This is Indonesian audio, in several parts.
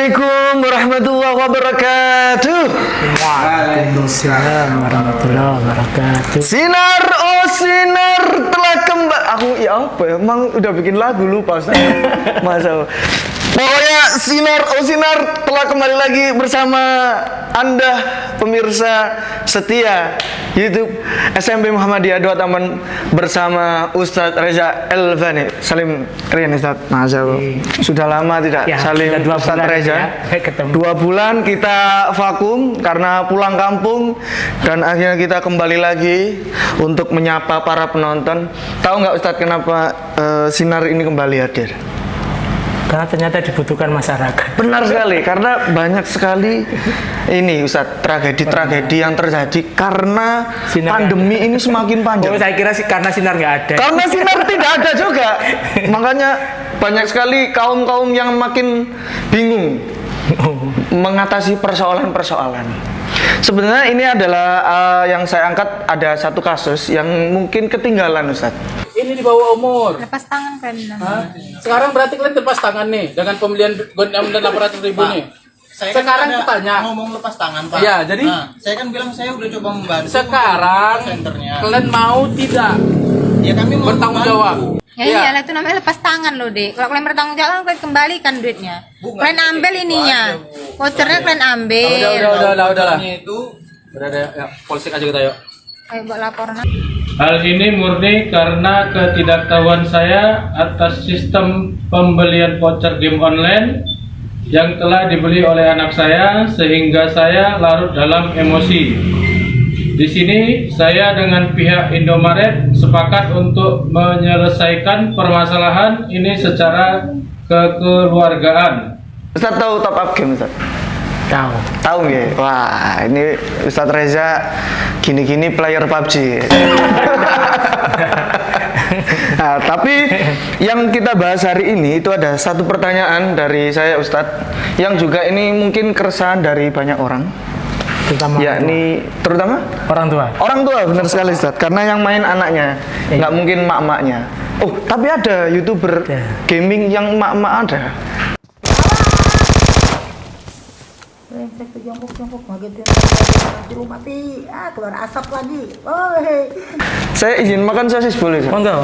Assalamualaikum warahmatullahi wabarakatuh. Waalaikumsalam warahmatullahi wabarakatuh. Sinar, oh sinar telah kembali. Aku ya apa ya? Emang udah bikin lagu lupa Ustaz. Masa. Pokoknya sinar, oh sinar telah kembali lagi bersama Anda pemirsa setia YouTube SMP Muhammadiyah Dua Taman bersama Ustadz Reza Elvani. Salim Rian Ustadz. Sudah lama tidak Ya, salim sudah 2 Ustadz bulan Reza. ya, ketemu. 2 bulan kita vakum karena pulang kampung dan akhirnya kita kembali lagi untuk menyapa para penonton. Tahu nggak Ustadz kenapa sinar ini kembali hadir? Karena ternyata dibutuhkan masyarakat. Benar sekali, karena banyak sekali ini Ustadz tragedi-tragedi yang terjadi karena Sinar pandemi ini semakin panjang. Oh, saya kira sih karena sinar nggak ada. Karena sinar tidak ada juga, makanya banyak sekali kaum-kaum yang makin bingung mengatasi persoalan-persoalan. Sebenarnya ini adalah yang saya angkat ada satu kasus yang mungkin ketinggalan Ustadz. Ini di bawah umur. Lepas tangan kan. Sekarang berarti kalian lepas tangan nih dengan pembelian gondam dan 800.000 nih. Sekarang ada bertanya. ngomong lepas tangan Pak. Iya, jadi saya kan bilang saya udah coba membantu. sekarang senternya. kalian mau tidak Ya kami mau bertanggung membantu. jawab? Ya Iya. iyalah itu namanya lepas tangan loh dek. Kalau kalian bertanggung jawab kalian kembalikan duitnya. Bu, Kalian nggak ambil gitu ininya. aja, Bu. Vouchernya kalian ambil. Udah lah. Itu Udah ya, polisi aja kita yuk. Ayo buat laporan. Hal ini murni karena ketidaktahuan saya atas sistem pembelian voucher game online yang telah dibeli oleh anak saya sehingga saya larut dalam emosi. Di sini saya dengan pihak Indomaret sepakat untuk menyelesaikan permasalahan ini secara kekeluargaan. Ustadz tahu top up game Ustadz? Tahu. Tahu nggak? Wah, ini Ustadz Reza gini-gini player PUBG. Nah, tapi yang kita bahas hari ini itu ada satu pertanyaan dari saya Ustadz yang juga ini mungkin keresahan dari banyak orang. Terutama Yakni terutama orang tua. orang tua, benar sekali Ustadz. Karena yang main anaknya, nggak mungkin mak-maknya. Oh, tapi ada YouTuber Ya. gaming yang mak-mak ada. Saya ke jongkok ngagetin di rumah mati, keluar asap lagi. Saya izin makan sosis boleh, Ustadz? Oh enggak.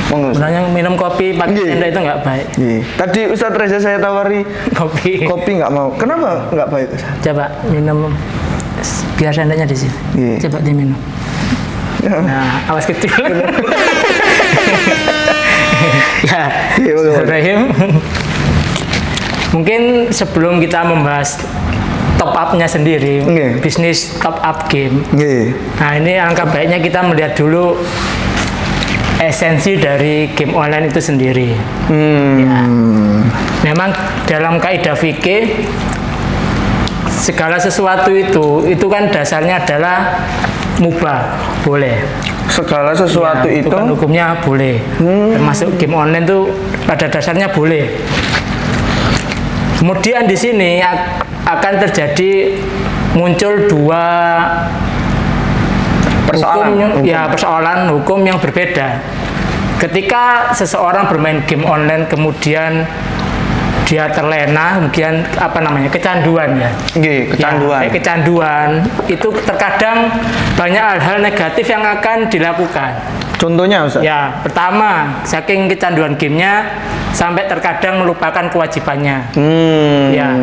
Monggo, Ustadz. Sebenarnya minum kopi pakai Iya. sendok itu nggak baik. Iya. Tadi Ustadz Reza saya tawari Kopi. kopi nggak mau. Kenapa nggak baik Ustadz? Coba minum biar sendoknya di sini. Iya. Coba diminum. Nah, awas kecil. Ya, Iya, betul. Ibrahim. Mungkin sebelum kita membahas top up-nya sendiri, Iya. bisnis top up game. Iya. Nah, ini angka baiknya kita melihat dulu esensi dari game online itu sendiri. Ya. Memang dalam kaidah fikih segala sesuatu itu kan dasarnya adalah mubah, boleh. Segala sesuatu Ya, itu kan hukumnya boleh. Termasuk game online itu pada dasarnya boleh. Kemudian di sini akan terjadi muncul 2 persoalan hukum yang berbeda. Ketika seseorang bermain game online kemudian dia terlena, kemudian kecanduan ya. Iya, kecanduan. Ya, kecanduan itu terkadang banyak hal-hal negatif yang akan dilakukan. Contohnya Ustadz? Ya, pertama, saking kecanduan gamenya sampai terkadang melupakan kewajibannya. Ya,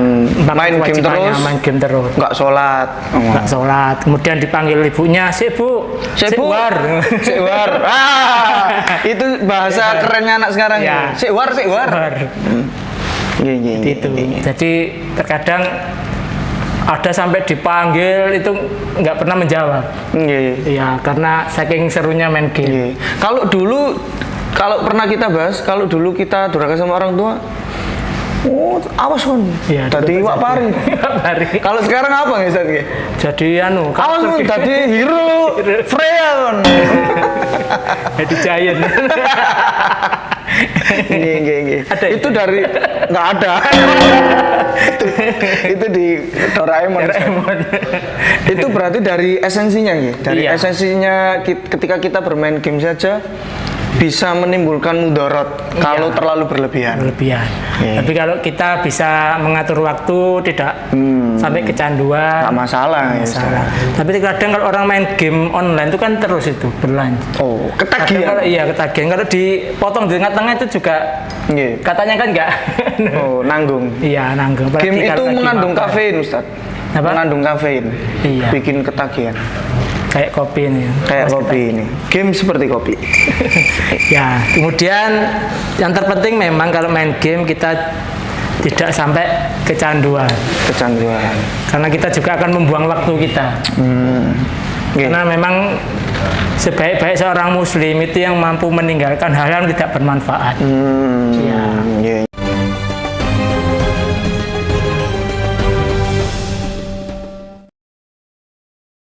main game terus, main game terus. nggak sholat. Nggak sholat, kemudian dipanggil ibunya, "Sibuk, Sekwar. Itu bahasa kerennya anak sekarang. Ya. Sekwar. Iya. Itu. Jadi terkadang ada sampai dipanggil itu nggak pernah menjawab. Iya. Ya, karena saking serunya main game. Iya. Kalau pernah kita bahas, kalau dulu kita durhaka sama orang tua, awas kon. Iya, Tadi itu wak pari. Pari. Kalau sekarang apa nggak Ustadz? Jadi Awas kon, tadi hero Freya kon. jadi giant. Iya. Ada Itu dari nggak ada. itu di Doraemon. Itu berarti dari esensinya, Nggih. Dari Iya. esensinya ketika kita bermain game saja bisa menimbulkan mudarat kalau Iya. terlalu berlebihan. berlebihan. Iya. Tapi kalau kita bisa mengatur waktu, tidak sampai kecanduan, Nggak masalah, ya, masalah. Tapi kadang kalau orang main game online itu kan terus itu berlanjut. Oh, Kadang ketagihan. kalau iya ketagihan, kalau dipotong di tengah-tengah itu juga Nggih. katanya kan enggak. Oh, nanggung. Iya nanggung. Apalagi Game itu kalau lagi mengandung makan. kafein, Ustaz. Apa? Mengandung kafein. Iya. Bikin ketagihan. Kayak kopi ini. Kayak Mas kopi ini. Game seperti kopi. Ya, kemudian yang terpenting memang kalau main game kita tidak sampai kecanduan. Kecanduan. Karena kita juga akan membuang waktu kita. Nggih. Karena memang sebaik-baik seorang muslim itu yang mampu meninggalkan hal yang tidak bermanfaat. Iya. Nggih.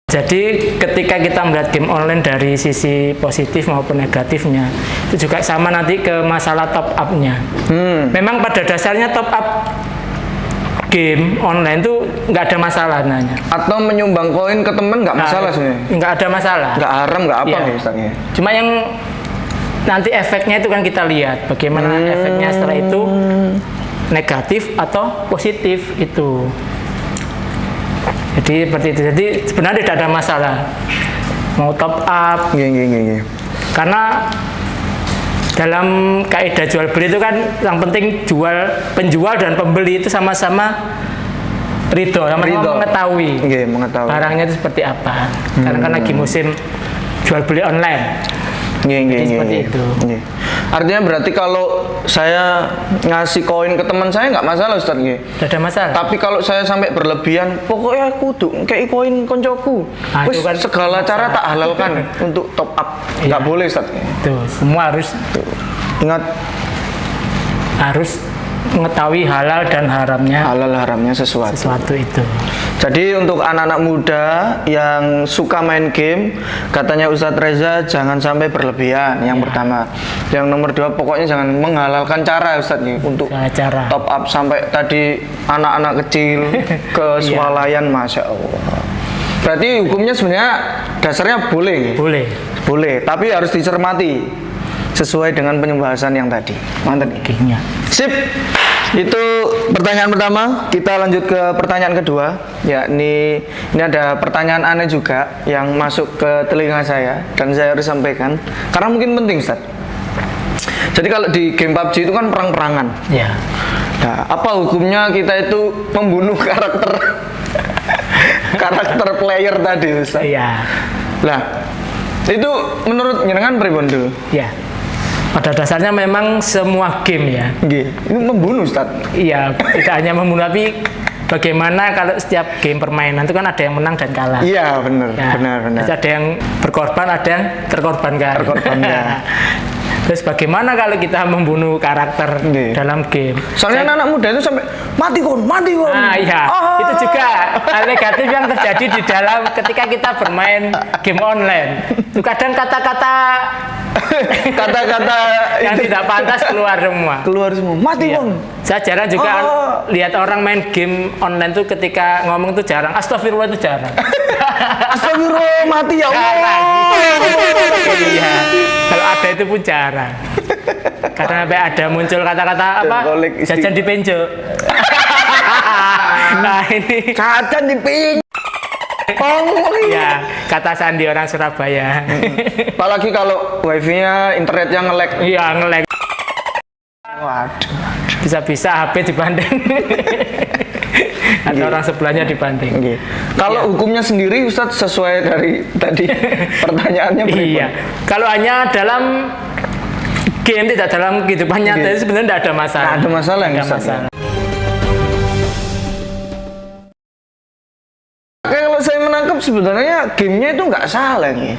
Jadi ketika kita melihat game online dari sisi positif maupun negatifnya, itu juga sama nanti ke masalah top up-nya. Memang pada dasarnya top up game online itu nggak ada masalah nanya. Atau menyumbang koin ke temen nggak masalah sebenarnya. Nggak ada masalah. Nggak haram, nggak apa Iya. ya Ustaz ya. Cuma yang nanti efeknya itu kan kita lihat bagaimana efeknya setelah itu negatif atau positif itu. Jadi seperti itu. Jadi sebenarnya tidak ada masalah mau top up Nggih, nggih, nggih, nggih. karena dalam kaidah jual beli itu kan yang penting penjual dan pembeli itu sama-sama ridho, sama-sama Ridho. mengetahui Nggih, mengetahui. barangnya itu seperti apa. Karena kan lagi musim jual beli online. Nggih, nggih, Jadi nggih, seperti nggih. itu. Nggih. Artinya berarti kalau saya ngasih koin ke teman saya nggak masalah Ustaz nggih. Tidak ada masalah. Tapi kalau saya sampai berlebihan, pokoknya aku tuh kayak koin koncoku. Ah, Wis itu kan segala cara tak halalkan untuk top up. Nggak Iya. boleh Ustaz. Itu semua Ingat harus mengetahui halal dan haramnya halal haramnya sesuatu itu. Jadi untuk anak-anak muda yang suka main game, katanya Ustadz Reza jangan sampai berlebihan. Yang pertama, yang nomor dua pokoknya jangan menghalalkan cara Ustadz nih untuk Segala cara. top up sampai tadi anak-anak kecil ke swalayan, masya Allah. Berarti hukumnya sebenarnya dasarnya boleh, Boleh. boleh, tapi harus dicermati sesuai dengan pembahasan yang tadi. Mantap. Gengnya. Sip. Itu pertanyaan pertama. Kita lanjut ke pertanyaan kedua. Yakni ini ada pertanyaan aneh juga yang masuk ke telinga saya dan saya harus sampaikan karena mungkin penting, Ustaz. Jadi kalau di game PUBG itu kan perang-perangan. Ya. Nah, apa hukumnya kita itu membunuh karakter karakter player tadi, Ustaz? Iya. Lah, itu menurut jenengan pripun dulu? Ya. Pada dasarnya memang semua game ya. Nggih, ini membunuh, Ustaz. Iya, tidak hanya membunuh tapi bagaimana kalau setiap game permainan itu kan ada yang menang dan kalah. Iya, benar, Ya, benar. terus ada yang berkorban, ada yang terkorbankan. Terkorbankan. Terus bagaimana kalau kita membunuh karakter Nggih. dalam game? Soalnya anak-anak muda itu sampai mati kon. Nah, iya, Ah. itu juga hal negatif yang terjadi di dalam ketika kita bermain game online. Itu kadang kata-kata Kata-kata yang itu tidak pantas keluar semua. keluar semua. Mati Iya. kon. Saya jarang juga Oh. lihat orang main game online tuh ketika ngomong tuh jarang. Astagfirullah itu jarang. Astagfirullah, mati ya Jarang. Allah. Iya. Kalau ada itu pun jarang. Karena sampai ada muncul kata-kata apa? Golek isti- Jajan di penjo. Nah ini Cacan di ping. Oh, ya kata Sandi orang Surabaya. apalagi kalau wifi-nya internetnya nge-lag. Iya nge-lag. Waduh. Bisa-bisa HP dibanting. Atau Iya. orang sebelahnya dibanting. Nggih. Kalau hukumnya sendiri Ustadz sesuai dari tadi pertanyaannya pripun? Iya. Kalau hanya dalam game tidak dalam kehidupan nyata itu sebenarnya tidak ada masalah. Nggak ada masalah, Nggak Ustaz. masalah. Kalau saya menangkap sebenarnya gamenya itu nggak salah nih.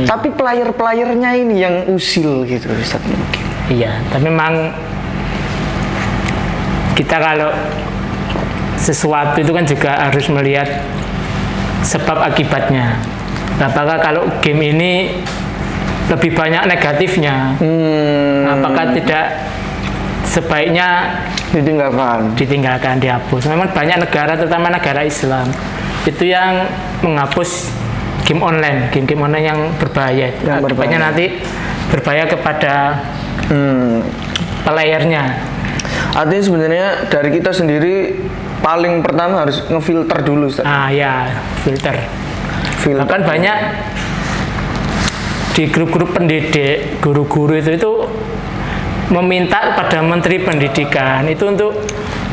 Tapi player-playernya ini yang usil gitu Ustaz mungkin. Iya, tapi memang kita kalau sesuatu itu kan juga harus melihat sebab akibatnya. Apakah kalau game ini lebih banyak negatifnya? Apakah tidak sebaiknya ditinggalkan, dihapus? Memang banyak negara, terutama negara Islam, itu yang menghapus game online yang berbahaya. Yang berbahaya. Akibatnya nanti berbahaya kepada playernya. Artinya sebenarnya dari kita sendiri paling pertama harus ngefilter dulu, Ustaz. Ya, filter. Filter. Bahkan banyak di grup-grup pendidik, guru-guru itu meminta pada Menteri Pendidikan itu untuk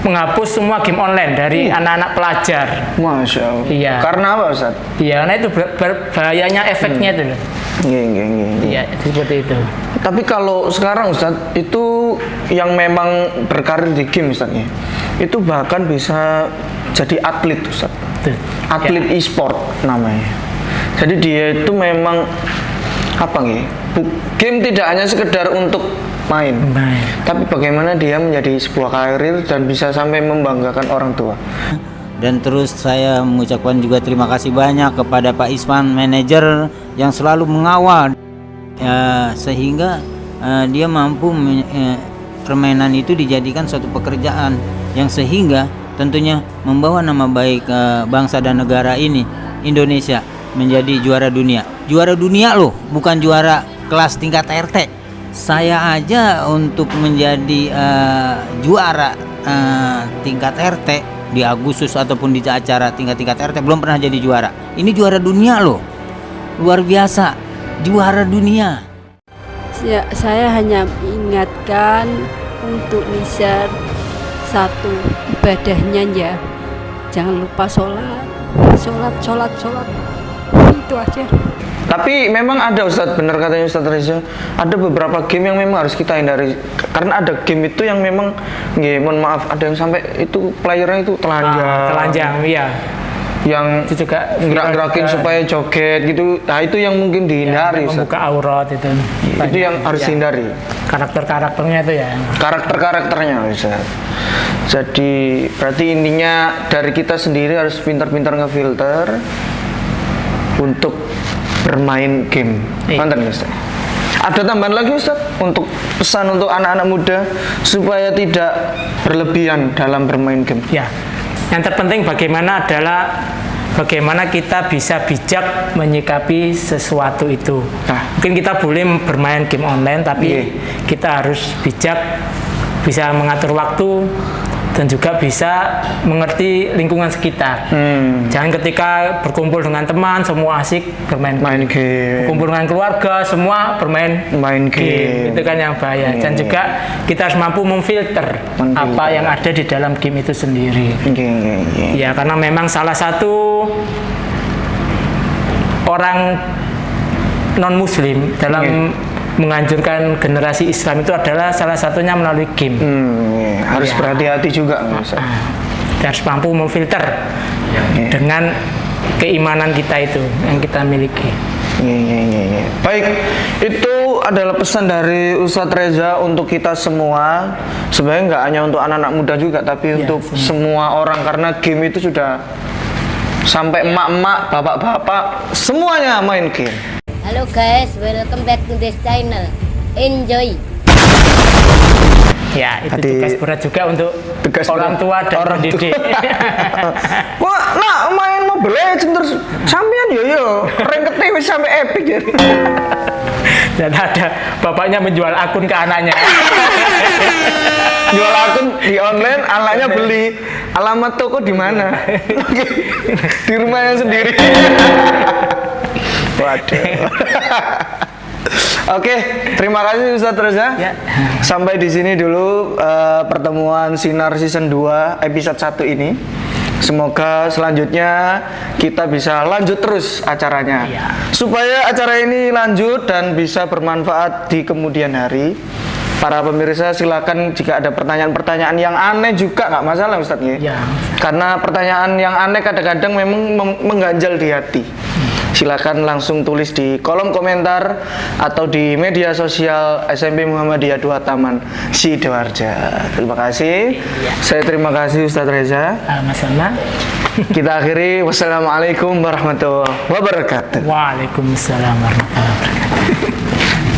menghapus semua game online dari anak-anak pelajar. Masya Allah. Iya. Karena apa, Ustaz? Iya, karena itu bahayanya efeknya itu loh. Iya. Iya, seperti itu. Tapi kalau sekarang, Ustaz, itu yang memang berkarir di game, Ustaz, ya, itu bahkan bisa jadi atlet, Ustaz. Tuh. Atlet e-sport namanya. Jadi dia itu memang apa nih? Game tidak hanya sekedar untuk main, tapi bagaimana dia menjadi sebuah karir dan bisa sampai membanggakan orang tua. Dan terus saya mengucapkan juga terima kasih banyak kepada Pak Iswan, manajer yang selalu mengawal sehingga dia mampu permainan itu dijadikan suatu pekerjaan yang sehingga tentunya membawa nama baik bangsa dan negara ini, Indonesia, menjadi juara dunia. Juara dunia loh, bukan juara kelas tingkat RT. Saya aja untuk menjadi juara tingkat RT di Agustus ataupun di acara tingkat RT belum pernah jadi juara. Ini juara dunia loh, luar biasa, juara dunia. Saya hanya ingatkan untuk Nisar satu, ibadahnya ya, jangan lupa sholat, itu aja. Tapi memang ada, Ustadz, benar katanya Ustadz Reza, ada beberapa game yang memang harus kita hindari karena ada game itu yang memang, mohon maaf, ada yang sampai itu playernya itu telanjang, iya. Yang itu juga gerak-gerakin supaya joget gitu. Nah, itu yang mungkin dihindari, Ustadz. Membuka aurat itu. Itu yang harus dihindari. Karakternya itu ya. Karakternya, Ustadz. Jadi berarti intinya dari kita sendiri harus pintar-pintar ngefilter untuk bermain game. Mantan, Ustaz. Ada tambahan lagi, Ustaz, untuk pesan untuk anak-anak muda supaya tidak berlebihan dalam bermain game? Ya. Yang terpenting bagaimana kita bisa bijak menyikapi sesuatu itu. Mungkin kita boleh bermain game online, tapi kita harus bijak, bisa mengatur waktu, dan juga bisa mengerti lingkungan sekitar. Jangan ketika berkumpul dengan teman semua asik bermain game. Berkumpul dengan keluarga semua bermain game. Itu kan yang bahaya. Dan juga kita harus mampu memfilter apa yang ada di dalam game itu sendiri. Ya, karena memang salah satu orang non muslim dalam menganjurkan generasi Islam itu adalah salah satunya melalui game. Harus berhati-hati juga, harus mampu memfilter dengan keimanan kita itu yang kita miliki. Baik, itu adalah pesan dari Ustadz Reza untuk kita semua. Sebenarnya nggak hanya untuk anak-anak muda juga, tapi untuk semua orang, karena game itu sudah sampai emak-emak, bapak-bapak, semuanya main game. Halo guys, welcome back to this channel. Enjoy. Ya, itu tugas berat juga untuk orang tua dan pendidik. Wah, nak main Mobile Legends terus sampean yo ranked wis sampai epic ya. Dan ada bapaknya menjual akun ke anaknya. Jual akun di online, anaknya beli. Alamat toko di mana? Di rumahnya sendiri. Waduh. Oke, terima kasih Ustadz Reza. Sampai di sini dulu pertemuan Sinar Season 2 episode 1 ini. Semoga selanjutnya kita bisa lanjut terus acaranya. Supaya acara ini lanjut dan bisa bermanfaat di kemudian hari. Para pemirsa silakan jika ada pertanyaan-pertanyaan yang aneh juga nggak masalah, Ustadz ya. Karena pertanyaan yang aneh kadang-kadang memang mengganjal di hati. Silakan langsung tulis di kolom komentar atau di media sosial SMP Muhammadiyah 2 Taman Sidoarjo. Terima kasih. Saya terima kasih Ustadz Reza. Sama-sama. Kita akhiri. Wassalamualaikum warahmatullahi wabarakatuh. Waalaikumsalam warahmatullahi wabarakatuh.